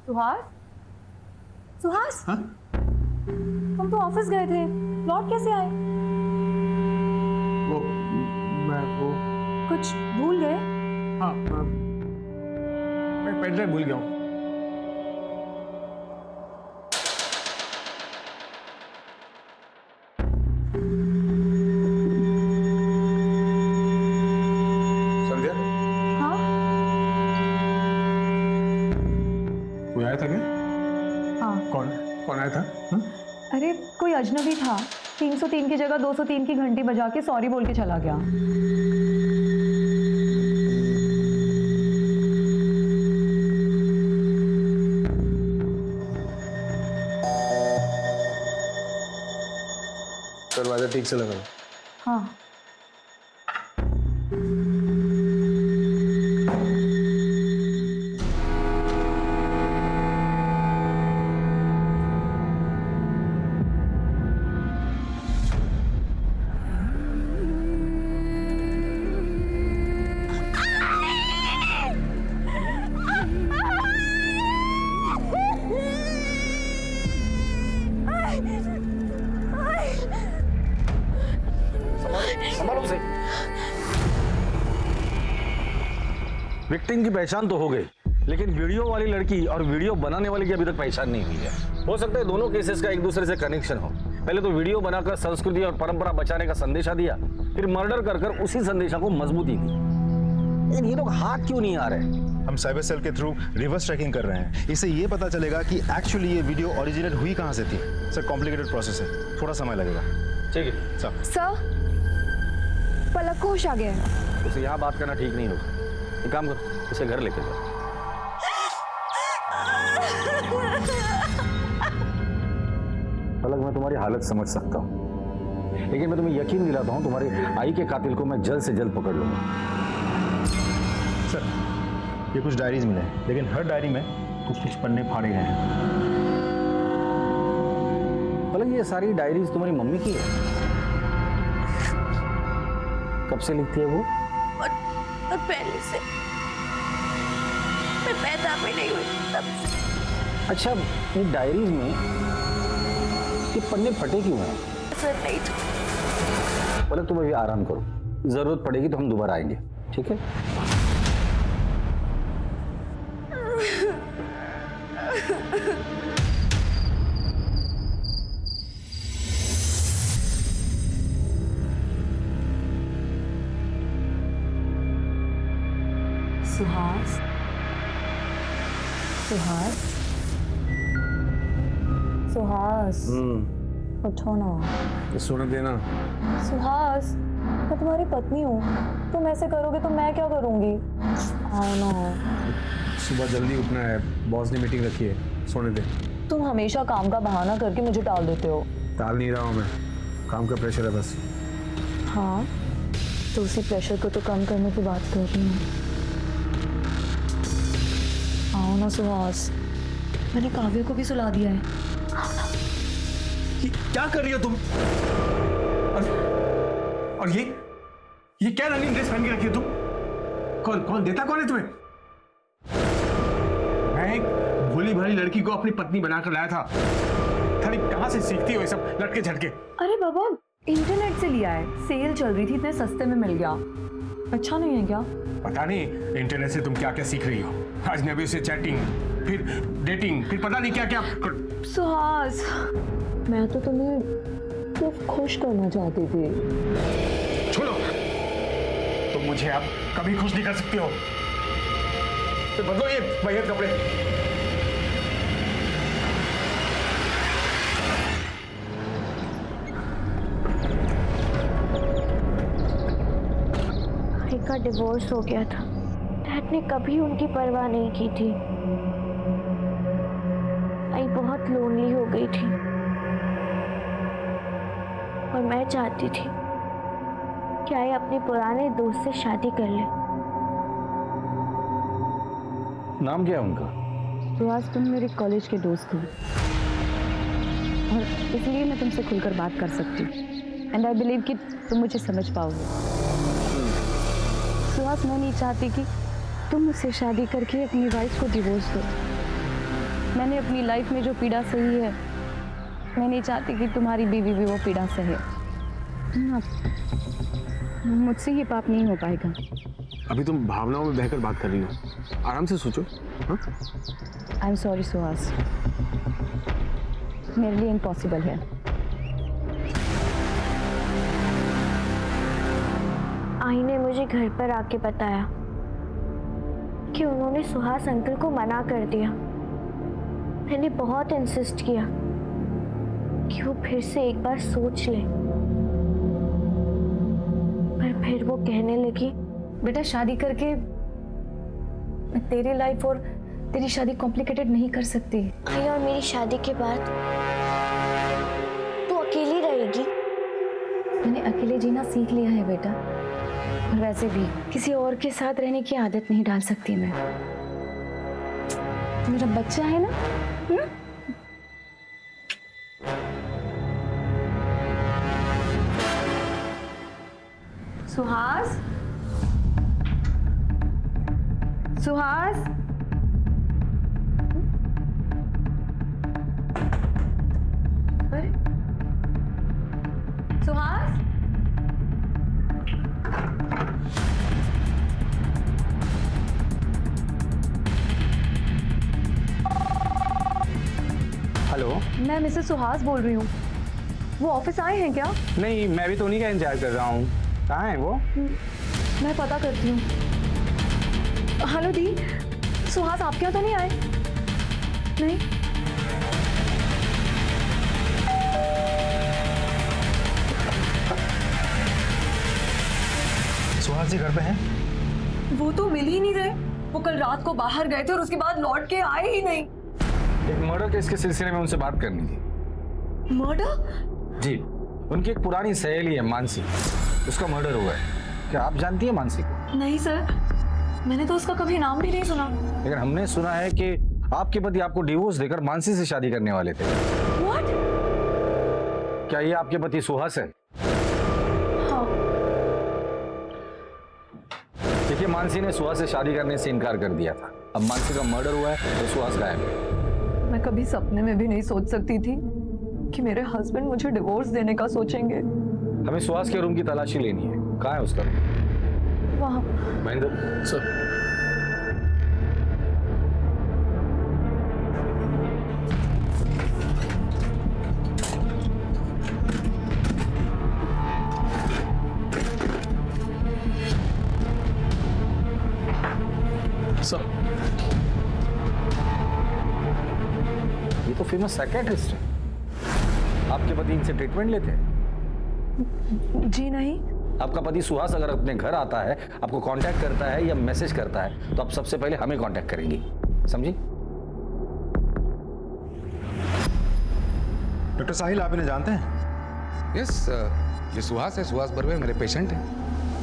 सुहास, सुहास, हाँ? तुम तो ऑफिस गए थे, लौट कैसे आए? वो कुछ भूल गए? हाँ, मैं पेन ड्राइव भूल गया हूँ। संध्या, हाँ कोई आया था क्या? हाँ। कौन आया था? हाँ? अरे कोई अजनबी था, 303 की जगह 203 की घंटी बजा के सॉरी बोल के चला गया। दरवाजा ठीक से लगा। हाँ। विक्टिम की पहचान तो हो गई, लेकिन वीडियो वाली लड़की और वीडियो बनाने वाली की अभी तक पहचान नहीं हुई है। हो सकता है दोनों केसेस का एक दूसरे से कनेक्शन हो। पहले तो वीडियो बनाकर संस्कृति और परंपरा बचाने का संदेशा दिया, फिर मर्डर कर उसी संदेशा को मजबूती दी। लेकिन ये लोग हाथ क्यों नहीं आ रहे? हम साइबर सेल के थ्रू रिवर्स ट्रैकिंग कर रहे हैं। इससे ये पता चलेगा कि एक्चुअली ये वीडियो ओरिजिनेट हुई कहाँ से थी। सर कॉम्प्लिकेटेड प्रोसेस है, थोड़ा समय लगेगा। ठीक है सर, पलक को होश आ गया है। उसे यहाँ बात करना ठीक नहीं होगा। एक काम करो, इसे घर लेके जाओ। पलक, मैं तुम्हारी हालत समझ सकता हूँ, लेकिन मैं तुम्हें यकीन दिलाता हूँ तुम्हारे आई के कातिल को मैं जल्द से जल्द पकड़ लूंगा। सर ये कुछ डायरीज मिले हैं, लेकिन हर डायरी में कुछ पन्ने फाड़े गए हैं। पलक, ये सारी डायरीज तुम्हारी मम्मी की है? कब से लिखती है वो? और पहले से, मैं पैदा भी नहीं हुई तब से। अच्छा, ये डायरीज में ये पन्ने फटे क्यों हैं? सर नहीं तो। पलक, तुम अभी आराम करो, जरूरत पड़ेगी तो हम दोबारा आएंगे, ठीक है? सुहास, सुहास, सुहास, उठो ना। सुन देना। सुहास, मैं तुम्हारी पत्नी हूँ, तुम ऐसे करोगे तो मैं क्या करूँगी? आओ ना। सुबह जल्दी उठना है, बॉस ने मीटिंग रखी है, सोने दे। तुम हमेशा काम का बहाना करके मुझे टाल देते हो। टाल नहीं रहा हूँ मैं, काम का प्रेशर है बस। हाँ, तो उसी प्रेशर को तो कम करने की बात कर रही हूँ। आओ ना सुहास, मैंने काव्य को भी सुला दिया है। क्या कर रही हो तुम? और ये क्या रनिंग ड्रेस पहन के रखी हो तुम? कौन देता कौन है तुम्हें? मैं एक भोली भाली लड़की को अपनी पत्नी बनाकर लाया था। थाली कहां से सीखती हो ये सब लटके झटके? अरे बाबा, इंटरनेट से लिया है, सेल चल रही थी, इतने सस्ते में मिल गया। अच्छा नहीं है क्या? पता नहीं इंटरनेट से तुम क्या क्या सीख रही हो। अजनबी से चैटिंग, फिर डेटिंग, फिर पता नहीं क्या क्या। सुहास, मैं तो तुम्हें सिर्फ खुश करना चाहती थी। छोड़ो, तुम मुझे अब कभी खुश नहीं कर सकती हो। तो बदलो ये बढ़िया कपड़े। का डिवोर्स हो गया था। डैड ने कभी उनकी परवाह नहीं की थी। आई बहुत लोनली हो गई थी और मैं चाहती थी कि आई अपने पुराने दोस्त से शादी कर ले। नाम क्या है उनका? तो आज तुम मेरे कॉलेज के दोस्त हो और इसलिए मैं तुमसे खुलकर बात कर सकती हूँ। एंड आई बिलीव कि तुम मुझे समझ पाओगे। सुहास, मैं नहीं चाहती कि तुम मुझसे शादी करके अपनी वाइफ को डिवोर्स दो। मैंने अपनी लाइफ में जो पीड़ा सही है, मैं नहीं चाहती कि तुम्हारी बीवी भी वो पीड़ा सहे। ना, मुझसे ये पाप नहीं हो पाएगा। अभी तुम भावनाओं में बहकर बात कर रही हो, आराम से सोचो। हाँ? आई एम सॉरी सुहास, मेरे लिए इम्पॉसिबल है। आई ने मुझे घर पर आके बताया कि उन्होंने सुहास अंकल को मना कर दिया। मैंने बहुत इंसिस्ट किया कि वो फिर से एक बार सोच ले, पर फिर वो कहने लगी, बेटा शादी करके मैं तेरी लाइफ और तेरी शादी कॉम्प्लिकेटेड नहीं कर सकती। आई और मेरी शादी के बाद तू अकेली रहेगी। मैंने अकेले जीना सीख लिया है बेटा, और वैसे भी किसी और के साथ रहने की आदत नहीं डाल सकती मैं। मेरा बच्चा है ना। सुहास, सुहास, अरे सुहास, हेलो। मैं मिसेस सुहास बोल रही हूँ। वो ऑफिस आए हैं क्या? नहीं, मैं भी तो उन्हीं का इंतजार कर रहा हूँ। कहाँ है वो? मैं पता करती हूँ। हेलो दी, सुहास आपके यहाँ तो नहीं आए? नहीं। सुहास जी घर पे हैं? वो तो मिल ही नहीं रहे। वो कल रात को बाहर गए थे और उसके बाद लौट के आए ही नहीं। एक मर्डर केस के सिलसिले में उनसे बात करनी थी। मर्डर? जी, उनकी एक पुरानी सहेली है मानसी, उसका मर्डर हुआ है। क्या आप जानती है मानसी को? नहीं सर, मैंने तो उसका कभी नाम भी नहीं सुना। लेकिन हमने सुना है कि आपके पति आपको डिवोर्स देकर मानसी से शादी करने वाले थे। What? क्या ये आपके पति सुहास है? हाँ। देखिए, मानसी ने सुहास से शादी करने से इनकार कर दिया था। अब मानसी का मर्डर हुआ है तो सुहास गायब है। मैं कभी सपने में भी नहीं सोच सकती थी कि मेरे हस्बैंड मुझे डिवोर्स देने का सोचेंगे। हमें सुहास के रूम की तलाशी लेनी है। कहाँ है उसका रूम? वहाँ। महेंद्र सर। सर, ये तो फेमस साइकियाट्रिस्ट है। आपके पति इनसे ट्रीटमेंट लेते हैं? जी नहीं। आपका पति सुहास अगर अपने घर आता है, आपको कांटेक्ट करता है या मैसेज करता है, तो आप सबसे पहले हमें कांटेक्ट करेंगी, समझी? डॉक्टर साहिल, आप इन्हें जानते हैं? यस, ये सुहास है, सुहास बर्वे मेरे पेशेंट हैं।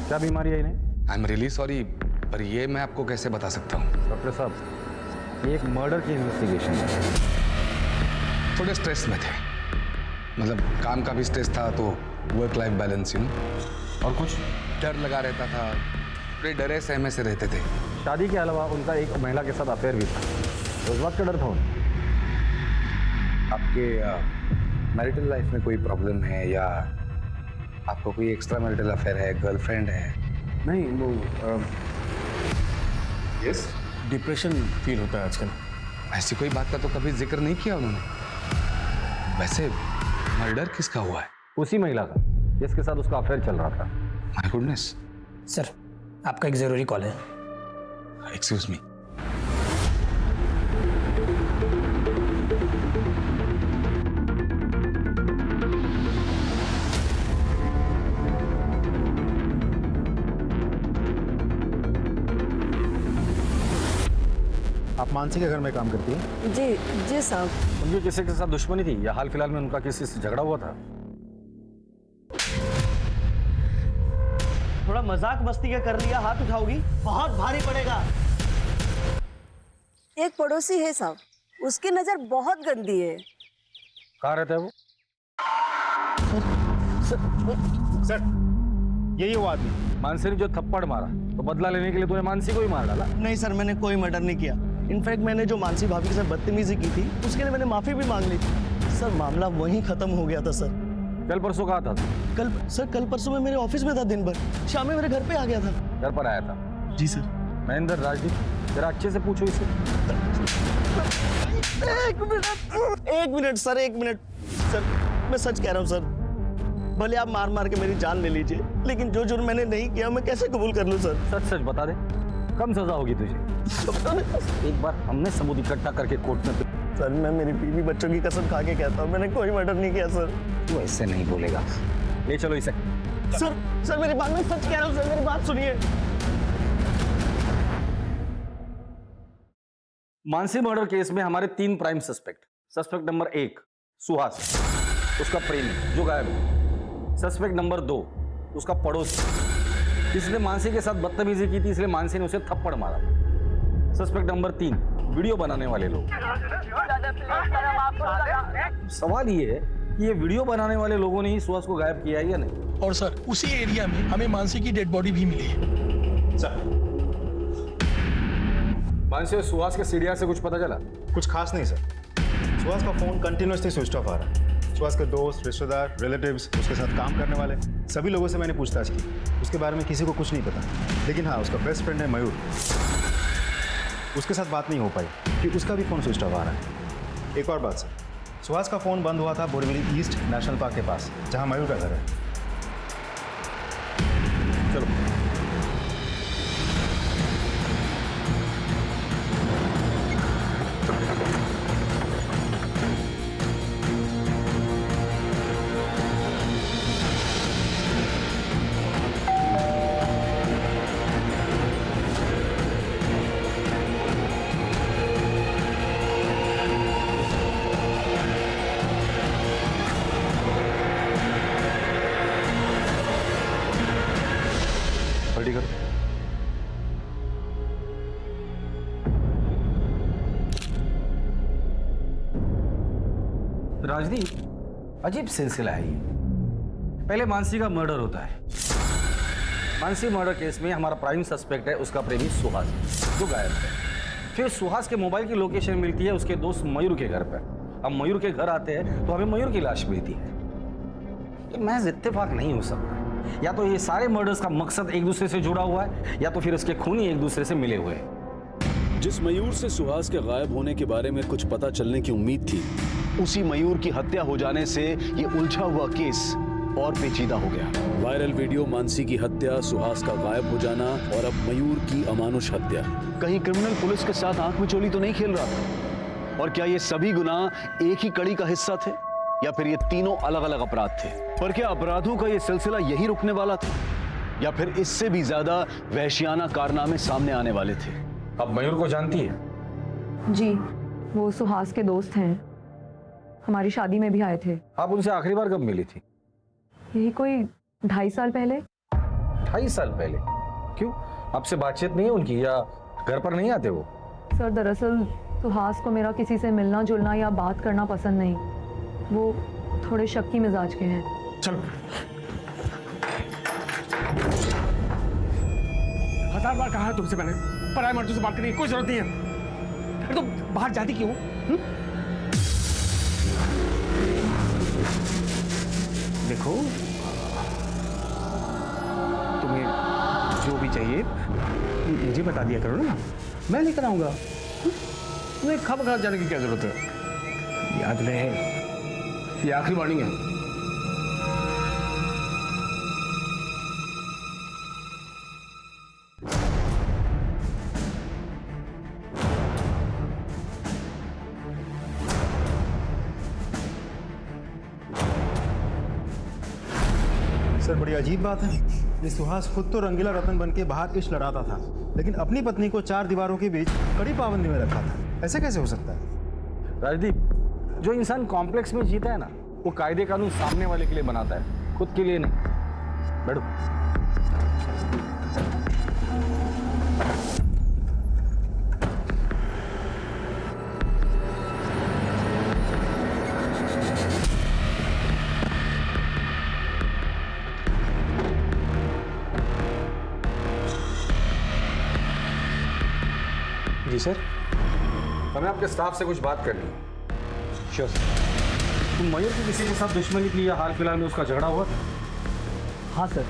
क्या बीमारी है इन्हें? आई एम रियली सॉरी, पर ये मैं आपको कैसे बता सकता हूँ? डॉक्टर साहब, ये एक मर्डर की इन्वेस्टिगेशन है। थोड़े स्ट्रेस में थे, मतलब काम का भी स्ट्रेस था, तो work life balance, you know. और कुछ? डर लगा रहता था, बड़े डरे सहमे से रहते थे। शादी के अलावा उनका एक महिला के साथ अफेयर भी था, तो उस बात का डर था उन्हें। आपके मैरिटल लाइफ में कोई प्रॉब्लम है या आपको कोई एक्स्ट्रा मैरिटल अफेयर है, गर्लफ्रेंड है? नहीं वो यस, डिप्रेशन फील होता है आजकल। ऐसी कोई बात का तो कभी जिक्र नहीं किया उन्होंने। वैसे मर्डर किसका हुआ है? उसी महिला का जिसके साथ उसका अफेयर चल रहा था। My goodness. सर, आपका एक ज़रूरी कॉल है। Excuse me. मानसी के घर में काम करती है? जी जी साहब। उनकी किसी के साथ दुश्मनी थी या हाल फिलहाल में उनका किसी से झगड़ा हुआ था? थोड़ा मजाक मस्ती का कर लिया, हाथ उठाओगी बहुत भारी पड़ेगा। एक पड़ोसी है साहब, उसकी नजर बहुत गंदी है। कहाँ रहता है वो? सर यही वो आदमी। मानसी ने जो थप्पड़ मारा तो बदला लेने के लिए तूने मानसी को ही मार डाला? नहीं सर, मैंने कोई मर्डर नहीं किया। इनफैक्ट मैंने जो मानसी भाभी के साथ बदतमीजी की थी उसके लिए मैंने माफी भी मांग ली थी। सर मामला वहीं खत्म हो गया था सर। कल परसों कहाँ था? कल परसों मैं मेरे ऑफिस में था दिन भर, शाम में मेरे घर पे आ गया था। घर पर आया था? जी सर। महेंद्र, राजदीप, जरा अच्छे से पूछो इसे। एक मिनट सर, एक मिनट सर, मैं सच कह रहा हूँ सर। भले आप मार मार के मेरी जान ले लीजिए, लेकिन जो जुर्म मैंने नहीं किया मैं कैसे कबूल कर लूँ सर? सच सच बता दे, कम सजा होगी तुझे। एक बार हमने सबूत इकट्ठा करके कोर्ट में। सर मैं मेरी बीवी बच्चों की कसम खा के कहता हूँ, मैंने कोई मर्डर नहीं किया सर। तू ऐसे नहीं बोलेगा। ले चलो इसे। सर मेरी बात, मैं सच कह रहा हूँ सर, मेरी बात सुनिए। मानसी मर्डर केस में हमारे 3 prime suspect. Suspect number 1 Suhas, उसका प्रेमी जो गायब है। सस्पेक्ट नंबर 2 उसका पड़ोसी, जिसने मानसी के साथ बदतमीजी की थी इसलिए मानसी ने उसे थप्पड़ मारा। सस्पेक्ट नंबर 3 वीडियो बनाने वाले लोग। सवाल ये है कि ये वीडियो बनाने वाले लोगों ने ही सुहास को गायब किया है या नहीं? और सर उसी एरिया में हमें मानसी की डेड बॉडी भी मिली है। सर मानसी और सुहास के सीढ़िया से कुछ पता चला? कुछ खास नहीं सर। सुहास का फोन कंटिन्यूसली स्विच ऑफ आ रहा है। सुहास के दोस्त, रिश्तेदार, रिलेटिव्स, उसके साथ काम करने वाले सभी लोगों से मैंने पूछताछ की। उसके बारे में किसी को कुछ नहीं पता, लेकिन हाँ उसका बेस्ट फ्रेंड है मयूर, उसके साथ बात नहीं हो पाई कि उसका भी फोन स्विच ऑफ आ रहा है। एक और बात सर, सुहास का फोन बंद हुआ था बोरीवली ईस्ट नेशनल पार्क के पास, जहाँ मयूर का घर है। चलो रेडी करो। राजदीप, अजीब सिलसिला है ये। पहले मानसी का मर्डर होता है। मानसी मर्डर केस में हमारा प्राइम सस्पेक्ट है उसका प्रेमी सुहास, जो गायब है। फिर सुहास के मोबाइल की लोकेशन मिलती है उसके दोस्त मयूर के घर पर। अब मयूर के घर आते हैं तो हमें मयूर की लाश मिलती है। ये महज इत्तेफाक नहीं हो सकता। या तो ये सारे मर्डर्स का मकसद एक दूसरे से जुड़ा हुआ है या तो फिर इसके खूनी एक दूसरे से मिले हुए हैं। जिस मयूर से सुहास के गायब होने के बारे में कुछ पता चलने की उम्मीद थी, उसी मयूर की हत्या हो जाने से ये उलझा हुआ केस और पेचीदा हो गया। वायरल वीडियो, मानसी की हत्या, सुहास का गायब हो जाना और अब मयूर की अमानुष हत्या। कहीं क्रिमिनल पुलिस के साथ आंख मिचोली तो नहीं खेल रहा था? और क्या ये सभी गुनाह एक ही कड़ी का हिस्सा थे या फिर ये तीनों अलग अलग अपराध थे? पर क्या अपराधों का ये सिलसिला यही रुकने वाला था या फिर इससे भी ज्यादा वहशियाना कारनामे सामने आने वाले थे? अब मयूर को जानती है? जी, वो सुहास के दोस्त हैं, हमारी शादी में भी आए थे। आप उनसे आखिरी बार कब मिली थी? यही कोई 2.5 साल पहले। 2.5 साल पहले? क्यों, आपसे बातचीत नहीं है उनकी या घर पर नहीं आते वो? सर दरअसल सुहास को मेरा किसी से मिलना जुलना या बात करना पसंद नहीं। वो थोड़े शक्की मिजाज के हैं। चल 1000 बार कहा है तुमसे मैंने, पराये मर्दों से बात करने की कोई जरूरत नहीं है। अरे तुम बाहर जाती क्यों? देखो, तुम्हें जो भी चाहिए मुझे बता दिया करो ना, मैं लेकर आऊंगा। तुम्हें खब खा जाने की क्या जरूरत है? याद रहे, ये आखिरी वार्निंग है। सर बड़ी अजीब बात है, ये सुहास खुद तो रंगीला रतन बन के बाहर इश्क लड़ाता था, लेकिन अपनी पत्नी को 4 दीवारों के बीच कड़ी पाबंदी में रखा था। ऐसे कैसे हो सकता है? राजदीप, जो इंसान कॉम्प्लेक्स में जीता है ना, वो कायदे कानून सामने वाले के लिए बनाता है, खुद के लिए नहीं। बैठो। जी सर। हमें आपके स्टाफ से कुछ बात करनी है। श्योर। तुम मयूर की किसी के साथ दुश्मनी की या हाल फिलहाल में उसका झगड़ा हुआ? हाँ सर,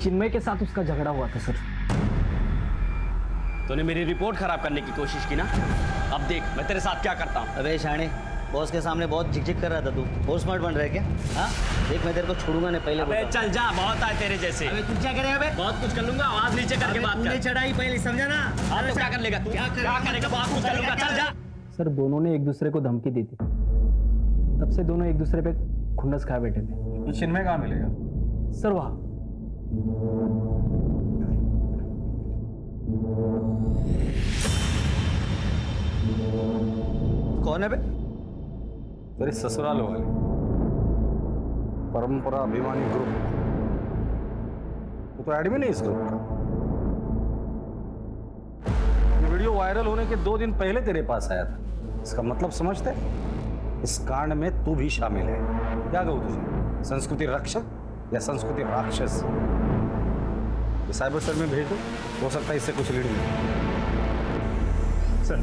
चिन्मय के साथ उसका झगड़ा हुआ था सर। तूने मेरी रिपोर्ट खराब करने की कोशिश की ना, अब देख मैं तेरे साथ क्या करता हूँ। अबे शाणे, बॉस के सामने बहुत झिकझिक कर रहा था तू। बहुत स्मार्ट बन रहा है क्या? हाँ देख, मैं तेरे को छोड़ूंगा नहीं, पहले अबे चल जा, बहुत आए तेरे जैसे। अबे तू क्या करेगा? अबे बहुत कुछ कर लूंगा, आवाज नीचे करके बात कर। चढ़ाई पहले, समझा ना? हाँ तो क्या कर लेगा तू? क्या करेगा? बहुत कुछ कर लूंगा, चल जा। सर दोनों ने एक दूसरे को धमकी दी थी, तब से दोनों एक दूसरे पे खुन्नस खाए बैठे थे। तो चिन्मय कहाँ मिलेगा? सर वहाँ। कौन है बे? तेरे ससुराल वाले परंपरा अभिमानी ग्रुप। वो तो एडमिन है इस ग्रुप का। ये वीडियो वायरल होने के 2 दिन पहले तेरे पास आया था। इसका मतलब समझते? इस कांड में तू भी शामिल है। क्या कहूँ तुझे, संस्कृति रक्षक या संस्कृति राक्षस? ये साइबर सेल में भेज दो, हो सकता है इससे कुछ लीड मिले। सर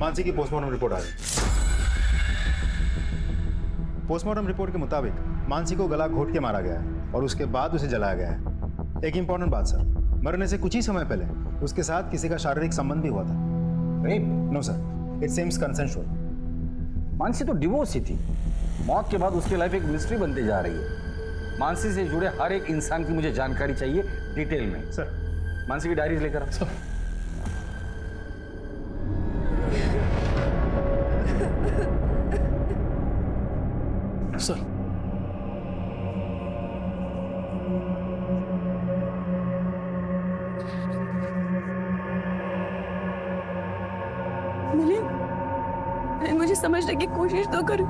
मानसी की पोस्टमार्टम रिपोर्ट आ गई। पोस्टमार्टम रिपोर्ट के मुताबिक मानसी को गला घोट के मारा गया है और उसके बाद उसे जलाया गया है। एक इंपॉर्टेंट बात सर, मरने से कुछ ही समय पहले उसके साथ किसी का शारीरिक संबंध भी हुआ था। Rape? No sir, it seems consensual. Mansi तो डिवोर्स ही थी। मौत के बाद उसकी लाइफ एक मिस्ट्री बनती जा रही है। मानसी से जुड़े हर एक इंसान की मुझे जानकारी चाहिए डिटेल में। सर मानसी की डायरीज लेकर आओ। सर मिलिंद, मुझे समझने की कोशिश तो करो।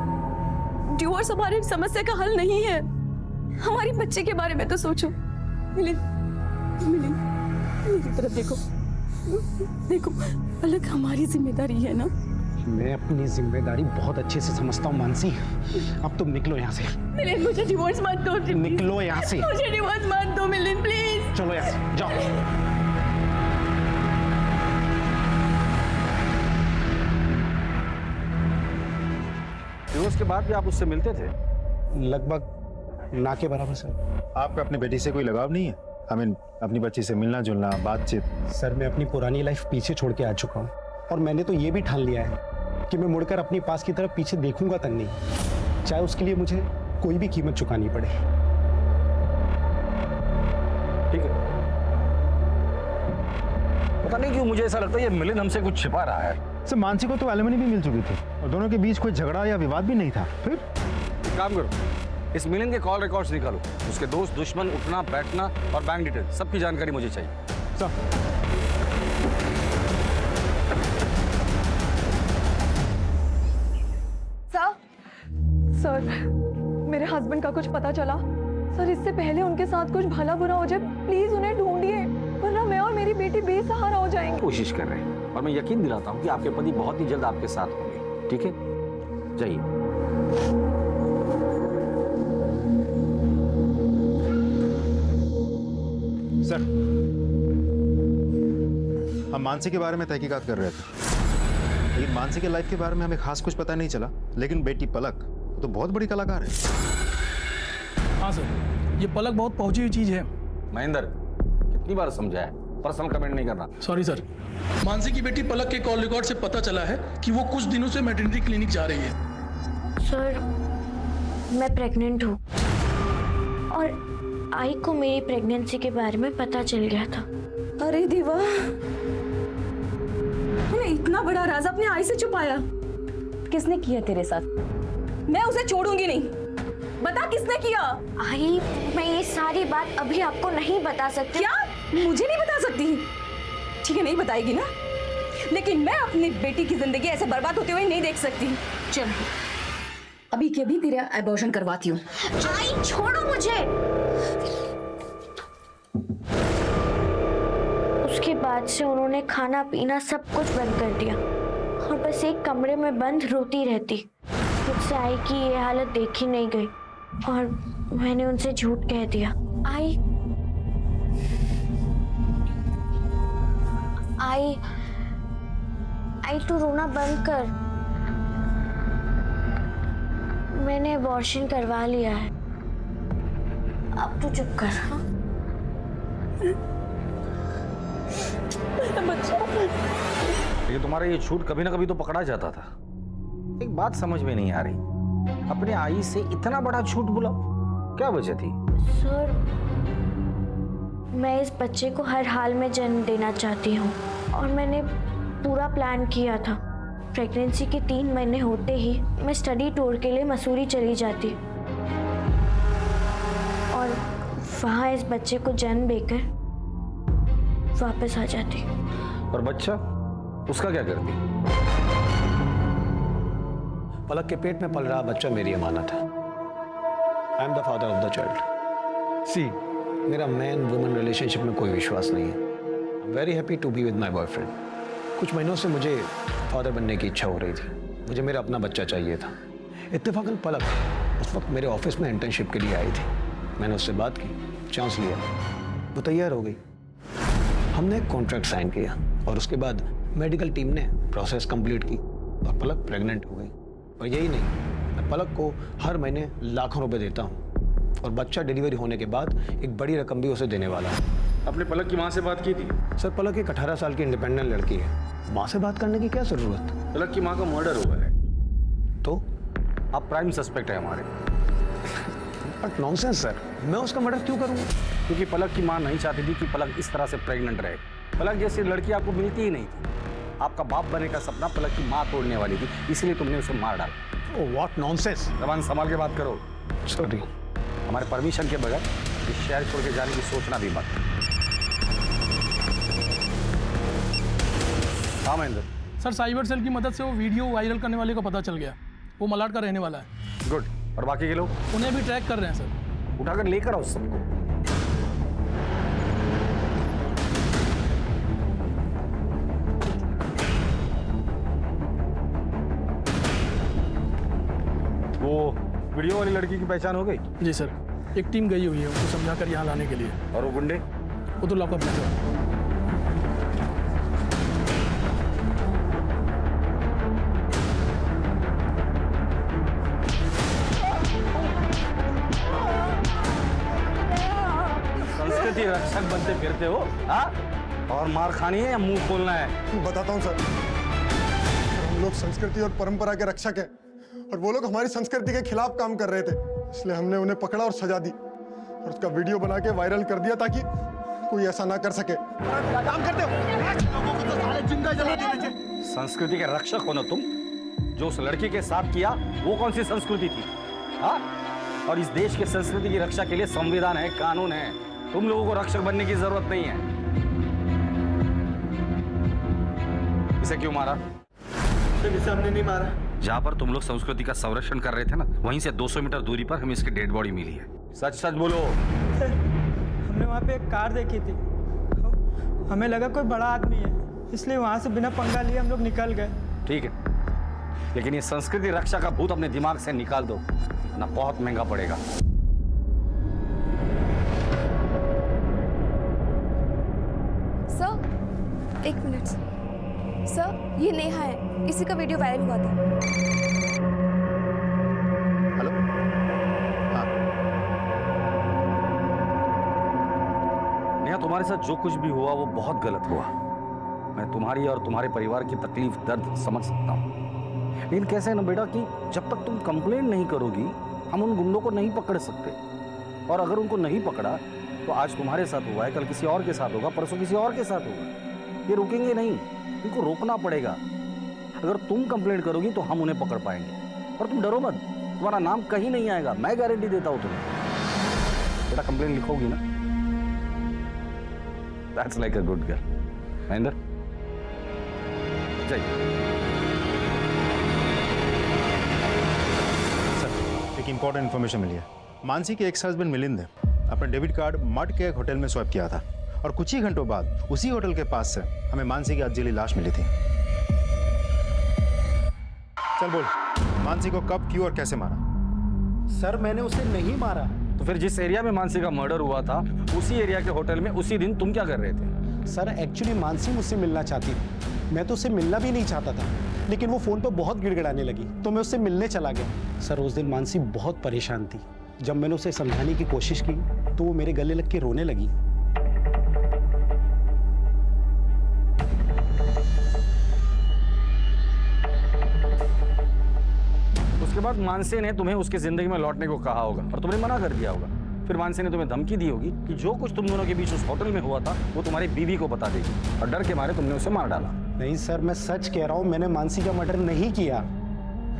डिवोर्स हमारी समस्या का हल नहीं है। हमारी बच्चे के बारे में तो सोचो। मिलिंद, मिलिंद मेरी तरफ देखो, देखो अलग हमारी जिम्मेदारी है ना। मैं अपनी जिम्मेदारी बहुत अच्छे से समझता हूँ मानसी। अब तुम निकलो यहाँ से। मिलिंद मुझे डिवोर्स मत दो। निकलो यहाँ से। मुझे डिवोर्स मत दो मिलिंद, प्लीज। चलो यहाँ से, जाओ। डिवोर्स के बाद भी आप उससे मिलते थे? लगभग ना के बराबर सर। आपका अपनी बेटी से कोई लगाव नहीं है? अपनी बच्ची से मिलना जुलना, बातचीत? सर मैं अपनी पुरानी लाइफ पीछे छोड़ के आ चुका हूँ और मैंने तो ये भी ठान लिया है कि मैं मुड़कर अपनी पास की तरफ पीछे देखूंगा तक नहीं, चाहे उसके लिए मुझे कोई भी कीमत चुकानी पड़े। ठीक है। पता नहीं क्यों मुझे ऐसा लगता है ये मिलिंद हमसे कुछ छिपा रहा है। सर मानसी को तो एलिमनी भी मिल चुकी थी और दोनों के बीच कोई झगड़ा या विवाद भी नहीं था। फिर एक काम करो, इस मिलिंद के कॉल रिकॉर्ड्स निकालो। उसके दोस्त, दुश्मन, उठना बैठना और बैंक डिटेल सबकी जानकारी मुझे चाहिए। सर, मेरे हस्बैंड का कुछ पता चला? सर इससे पहले उनके साथ कुछ भला बुरा हो जाए, प्लीज उन्हें ढूंढिए, वरना मैं और मेरी बेटी बेसहारा हो जाएंगे। कोशिश कर रहे हैं और मैं यकीन दिलाता हूँ कि आपके पति बहुत ही जल्द आपके साथ होंगे। ठीक है, जाइए। सर हम मानसी के बारे में तहकीकात कर रहे थे, लेकिन मानसी के लाइफ के बारे में हमें खास कुछ पता नहीं चला। लेकिन बेटी पलक तो बहुत बड़ी कलाकार है। हाँ सर, ये पलक बहुत पहुंची हुई चीज है। महेंद्र, कितनी बार समझाया है, पर्सनल कमेंट नहीं करना। Sorry sir. मानसी की बेटी पलक के कॉल रिकॉर्ड से पता चला है कि वो कुछ दिनों से मैटरनिटी क्लिनिक जा रही है। सर मैं प्रेग्नेंट हूँ और आई को मेरी प्रेगनेंसी के बारे में पता चल गया था। अरे देवा, तूने इतना बड़ा राज अपने आई से छुपाया। किसने किया तेरे साथ? मैं उसे छोड़ूंगी नहीं। बता किसने किया? आई, मैं ये सारी बात अभी आपको नहीं बता सकती। क्या? मुझे नहीं बता सकती? ठीक है, नहीं बताएगी ना, लेकिन मैं अपनी बेटी की जिंदगी ऐसे बर्बाद होते हुए नहीं देख सकती। चल अभी के अभी तेरा एबॉर्शन करवाती हूँ। आई छोड़ो मुझे। उसके बाद से उन्होंने खाना पीना सब कुछ बंद कर दिया और बस एक कमरे में बंद रोती रहती। मुझसे आई की ये हालत देखी नहीं गई और मैंने उनसे झूठ कह दिया। आई तू रोना बंद कर। मैंने अबॉर्शन करवा लिया है, अब तू चुप कर। हाँ? ये तुम्हारा ये झूठ कभी ना कभी तो पकड़ा जाता था। एक बात समझ में नहीं आ रही, अपने आई से इतना बड़ा झूठ बोला, क्या वजह थी? सर, मैं इस बच्चे को हर हाल में जन्म देना चाहती हूँ और मैंने पूरा प्लान किया था। प्रेगनेंसी के 3 महीने होते ही मैं स्टडी टूर के लिए मसूरी चली जाती और वहाँ इस बच्चे को जन्म देकर वापस आ जाती। और बच्चा, उसका क्या करती? पलक के पेट में पल रहा बच्चा मेरी अमानत है। I am the father of the child. See, मेरा मैन वुमन रिलेशनशिप में कोई विश्वास नहीं है। I am very happy to be with my boyfriend. कुछ महीनों से मुझे फादर बनने की इच्छा हो रही थी। मुझे मेरा अपना बच्चा चाहिए था। इत्तेफाकन पलक उस वक्त मेरे ऑफिस में इंटर्नशिप के लिए आई थी। मैंने उससे बात की, चांस लिया, वो तैयार हो गई। हमने एक कॉन्ट्रैक्ट साइन किया और उसके बाद मेडिकल टीम ने प्रोसेस कंप्लीट की और पलक प्रेग्नेंट हो गई। और यही नहीं, मैं पलक को हर महीने लाखों रुपए देता हूँ और बच्चा डिलीवरी होने के बाद एक बड़ी रकम भी उसे देने वाला हूँ। आपने पलक की माँ से बात की थी? सर, पलक एक 18 साल की इंडिपेंडेंट लड़की है। माँ से बात करने की क्या जरूरत? पलक की माँ का मर्डर हुआ है। तो आप प्राइम सस्पेक्ट है हमारे। बट नॉनसेंस सर, मैं उसका मर्डर क्यों करूँगा? क्योंकि पलक की माँ नहीं चाहती थी कि पलक इस तरह से प्रेग्नेंट रहे। पलक जैसी लड़की आपको मिलती ही नहीं थी। आपका बाप बनने का सपना पलक की माँ तोड़ने वाली थी, इसलिए तुमने उसे मार डाला। Oh what nonsense. जबान संभाल के बात करो। सॉरी। हमारे परमिशन के बगैर इस शहर छोड़ के जाने की सोचना भी मत। हाँ महेंद्र। सर, साइबर सेल की मदद से वो वीडियो वायरल करने वाले का पता चल गया। वो मलाड का रहने वाला है। गुड। और बाकी के लोग? उन्हें भी ट्रैक कर रहे हैं सर। उठाकर लेकर आओ सबको। वो वीडियो वाली लड़की की पहचान हो गई? जी सर, एक टीम गई हुई है उसको समझाकर यहाँ लाने के लिए। और वो गुंडे? वो तो लॉकअप में सर। संस्कृति रक्षक बनते फिरते हो, हाँ? और मार खानी है या मुंह खोलना है? बताता हूँ सर, हम लोग संस्कृति और परंपरा के रक्षक हैं और वो लोग हमारी संस्कृति के खिलाफ काम कर रहे थे, इसलिए हमने उन्हें पकड़ा और सजा दी और उसका वीडियो बना के वायरल कर दिया ताकि कोई ऐसा ना कर सके। काम करते हो लोगों को तो सारे जिंदा जला देना चाहिए। संस्कृति के रक्षक हो ना तुम? जो उस लड़की के साथ किया वो कौन सी संस्कृति थी, हाँ? और इस देश के संस्कृति की रक्षा के लिए संविधान है, कानून है। तुम लोगों को रक्षक बनने की जरूरत नहीं है। इसे क्यों मारा? इसे हमने नहीं मारा। जहाँ पर तुम लोग संस्कृति का संरक्षण कर रहे थे ना, वहीं से 200 मीटर दूरी पर हमें इसकी डेड बॉडी मिली है। सच सच बोलो। हमने वहाँ पे एक कार देखी थी, हमें लगा कोई बड़ा आदमी है, इसलिए वहाँ से बिना पंगा लिए हम लोग निकल गए। ठीक है, लेकिन ये संस्कृति रक्षा का भूत अपने दिमाग से निकाल दो, ना बहुत महंगा पड़ेगा। सर, एक मिनट सर, ये नेहा है, इसी का वीडियो वायरल हुआ था। हेलो। हाँ। नेहा, तुम्हारे साथ जो कुछ भी हुआ वो बहुत गलत हुआ। मैं तुम्हारी और तुम्हारे परिवार की तकलीफ दर्द समझ सकता हूँ, लेकिन कैसे है ना बेटा कि जब तक तुम कंप्लेंट नहीं करोगी हम उन गुंडों को नहीं पकड़ सकते। और अगर उनको नहीं पकड़ा तो आज तुम्हारे साथ हुआ है, कल किसी और के साथ होगा, परसों किसी और के साथ होगा। ये रुकेंगे नहीं, इनको रोकना पड़ेगा। अगर तुम कंप्लेंट करोगी तो हम उन्हें पकड़ पाएंगे। और तुम डरो मत, तुम्हारा नाम कहीं नहीं आएगा, मैं गारंटी देता हूं तुम्हें। बेटा कंप्लेन लिखोगी ना? That's like a good girl. Mahendra चाहिए। सर, एक इंपॉर्टेंट इन्फॉर्मेशन मिली है। मानसी के एक्स हस्बैंड मिलिंद ने अपना डेबिट कार्ड मड के एक होटल में स्वैप किया था और कुछ ही घंटों बाद उसी होटल के पास से हमें मानसी की अधजली लाश मिली थी। चल बोल, मानसी को कब, क्यों और कैसे मारा? सर मैंने उसे नहीं मारा। तो फिर जिस एरिया में मानसी का मर्डर हुआ था उसी एरिया के होटल में उसी दिन तुम क्या कर रहे थे? सर एक्चुअली मानसी मुझसे मिलना चाहती थी, मैं तो उससे मिलना भी नहीं चाहता था, लेकिन वो फोन पर बहुत गिड़गिड़ाने लगी तो मैं उससे मिलने चला गया। सर उस दिन मानसी बहुत परेशान थी। जब मैंने उसे समझाने की कोशिश की तो वो मेरे गले लग के रोने लगी। उसके बाद मानसी ने तुम्हें उसकी जिंदगी में लौटने को कहा होगा और तुमने मना कर दिया होगा। फिर मानसी ने तुम्हें धमकी दी होगी कि जो कुछ तुम दोनों के बीच उस होटल में हुआ था वो तुम्हारी बीवी को बता देगी और डर के मारे तुमने उसे मार डाला। नहीं सर, मैं सच कह रहा हूं, मैंने मानसी का मर्डर नहीं किया।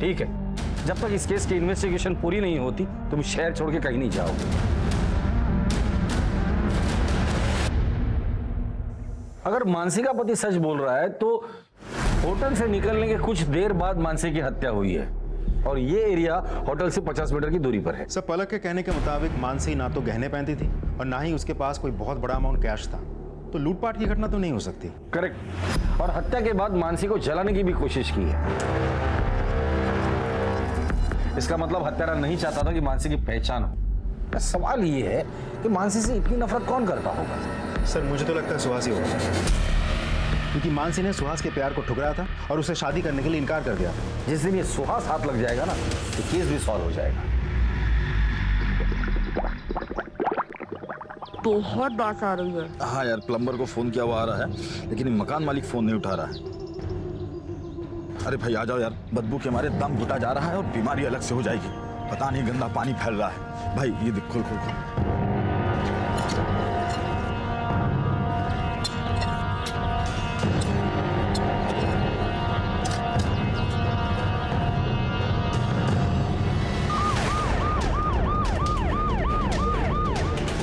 ठीक है, जब तक इस केस की इन्वेस्टिगेशन पूरी नहीं होती तुम शहर छोड़ के कहीं नहीं जाओगे। अगर मानसी का पति सच बोल रहा है तो होटल से निकलने के कुछ देर बाद मानसी की हत्या हुई है और ये एरिया होटल से 50 मीटर की दूरी पर है। सर, पलक के कहने के मुताबिक मानसी ना तो गहने पहनती थी और ना ही उसके पास कोई बहुत बड़ा अमाउंट कैश था, तो लूटपाट की घटना तो नहीं हो सकती। करेक्ट। और हत्या के बाद मानसी को जलाने की भी कोशिश की है। इसका मतलब हत्यारा नहीं चाहता था कि मानसी की पहचान हो। सवाल ये है कि मानसी से इतनी नफरत कौन करता होगा? सर मुझे तो लगता है सुहास ही होगा, क्योंकि मानसी ने सुहास के प्यार को ठुकराया था और उसे शादी करने के लिए इनकार कर दिया था। जिस दिन ये सुहास हाथ लग जाएगा ना तो केस भी सॉल्व हो जाएगा। बहुत बात आ रही है। हाँ यार, प्लम्बर को फोन किया हुआ आ रहा है लेकिन मकान मालिक फोन नहीं उठा रहा है। अरे भाई आ जाओ यार, बदबू के मारे दम घुटा जा रहा है और बीमारी अलग से हो जाएगी। पता नहीं गंदा पानी फैल रहा है। भाई ये देख, खोल खोल खोल।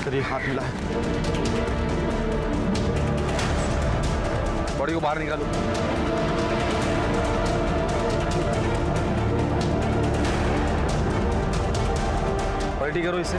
ये हाथ मिला है, बॉडी को बाहर निकालो। पलटी करो इसे।